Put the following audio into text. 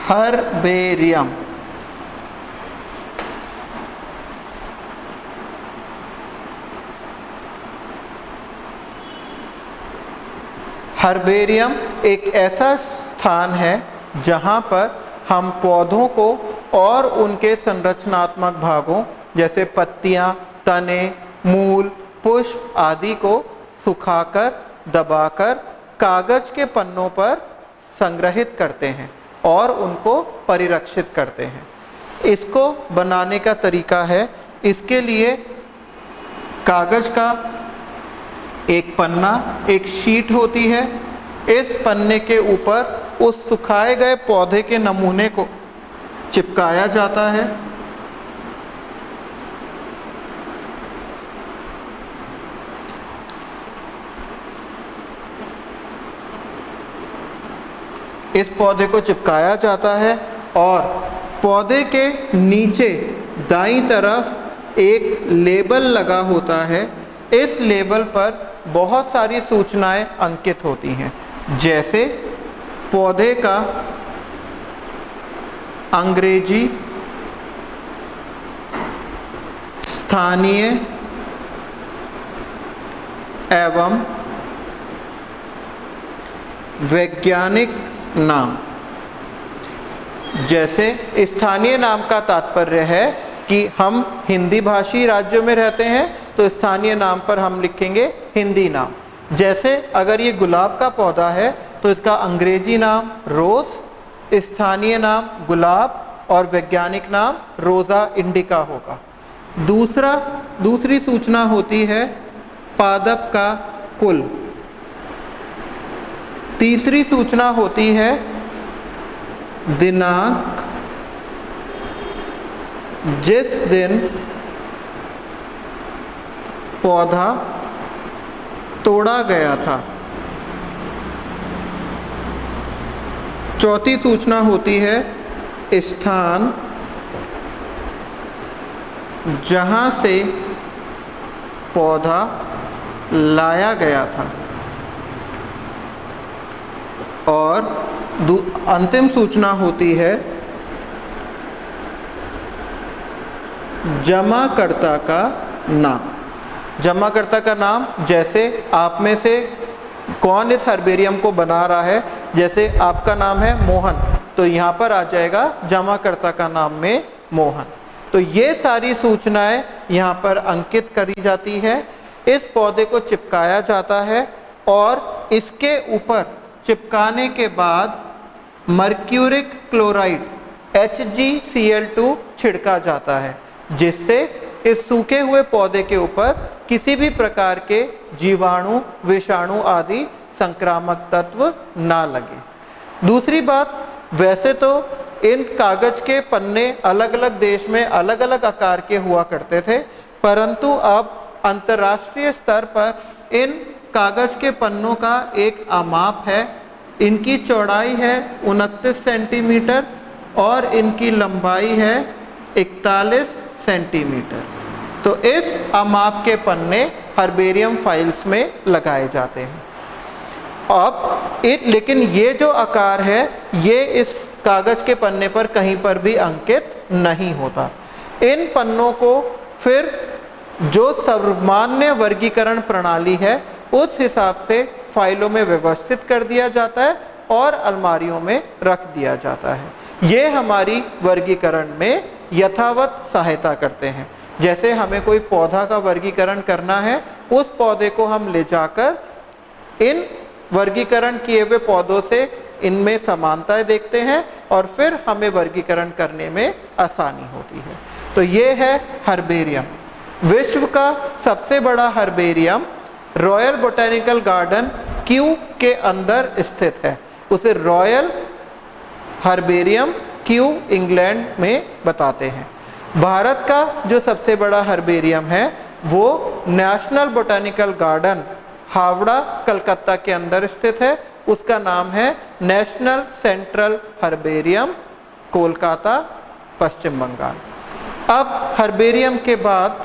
Herbarium. Herbarium एक ऐसा स्थान है जहाँ पर हम पौधों को और उनके संरचनात्मक भागों जैसे पत्तियाँ, तने, मूल, पुष्प आदि को सुखाकर, दबाकर कागज के पन्नों पर संग्रहित करते हैं और उनको परिरक्षित करते हैं। इसको बनाने का तरीका है, इसके लिए कागज का एक पन्ना, एक शीट होती है। इस पन्ने के ऊपर उस सुखाए गए पौधे के नमूने को चिपकाया जाता है। इस पौधे को चिपकाया जाता है और पौधे के नीचे दाईं तरफ एक लेबल लगा होता है। इस लेबल पर बहुत सारी सूचनाएं अंकित होती हैं, जैसे पौधे का अंग्रेजी, स्थानीय एवं वैज्ञानिक नाम। जैसे स्थानीय नाम का तात्पर्य है कि हम हिंदी भाषी राज्यों में रहते हैं तो स्थानीय नाम पर हम लिखेंगे हिंदी नाम। जैसे अगर ये गुलाब का पौधा है तो इसका अंग्रेजी नाम रोज, स्थानीय नाम गुलाब और वैज्ञानिक नाम रोजा इंडिका होगा। दूसरी सूचना होती है पादप का कुल। तीसरी सूचना होती है दिनांक, जिस दिन पौधा तोड़ा गया था। चौथी सूचना होती है स्थान, जहां से पौधा लाया गया था। और अंतिम सूचना होती है जमाकर्ता का नाम। जमाकर्ता का नाम, जैसे आप में से कौन इस हर्बेरियम को बना रहा है। जैसे आपका नाम है मोहन, तो यहाँ पर आ जाएगा जमाकर्ता का नाम में मोहन। तो ये सारी सूचनाएं यहाँ पर अंकित करी जाती है। इस पौधे को चिपकाया जाता है और इसके ऊपर चिपकाने के बाद मर्क्यूरिक क्लोराइड HgCl2 छिड़का जाता है, जिससे इस सूखे हुए पौधे के ऊपर किसी भी प्रकार के जीवाणु, विषाणु आदि संक्रामक तत्व ना लगे। दूसरी बात, वैसे तो इन कागज के पन्ने अलग अलग देश में अलग अलग आकार के हुआ करते थे, परंतु अब अंतर्राष्ट्रीय स्तर पर इन कागज के पन्नों का एक आमाप है। इनकी चौड़ाई है 29 सेंटीमीटर और इनकी लंबाई है 41 सेंटीमीटर। तो इस आमाप के पन्ने हर्बेरियम फाइल्स में लगाए जाते हैं। अब लेकिन ये जो आकार है ये इस कागज के पन्ने पर कहीं पर भी अंकित नहीं होता। इन पन्नों को फिर जो सर्वमान्य वर्गीकरण प्रणाली है उस हिसाब से फाइलों में व्यवस्थित कर दिया जाता है और अलमारियों में रख दिया जाता है। ये हमारी वर्गीकरण में यथावत सहायता करते हैं। जैसे हमें कोई पौधा का वर्गीकरण करना है, उस पौधे को हम ले जाकर इन वर्गीकरण किए हुए पौधों से इनमें समानताएं देखते हैं और फिर हमें वर्गीकरण करने में आसानी होती है। तो ये है हर्बेरियम। विश्व का सबसे बड़ा herbarium royal botanical garden Q के अंदर स्थित है। उसे रॉयल हर्बेरियम क्यू इंग्लैंड में बताते हैं। भारत का जो सबसे बड़ा हर्बेरियम है वो national botanical garden Howrah Calcutta के अंदर स्थित है। उसका नाम है नेशनल सेंट्रल हर्बेरियम, कोलकाता, पश्चिम बंगाल। अब हर्बेरियम के बाद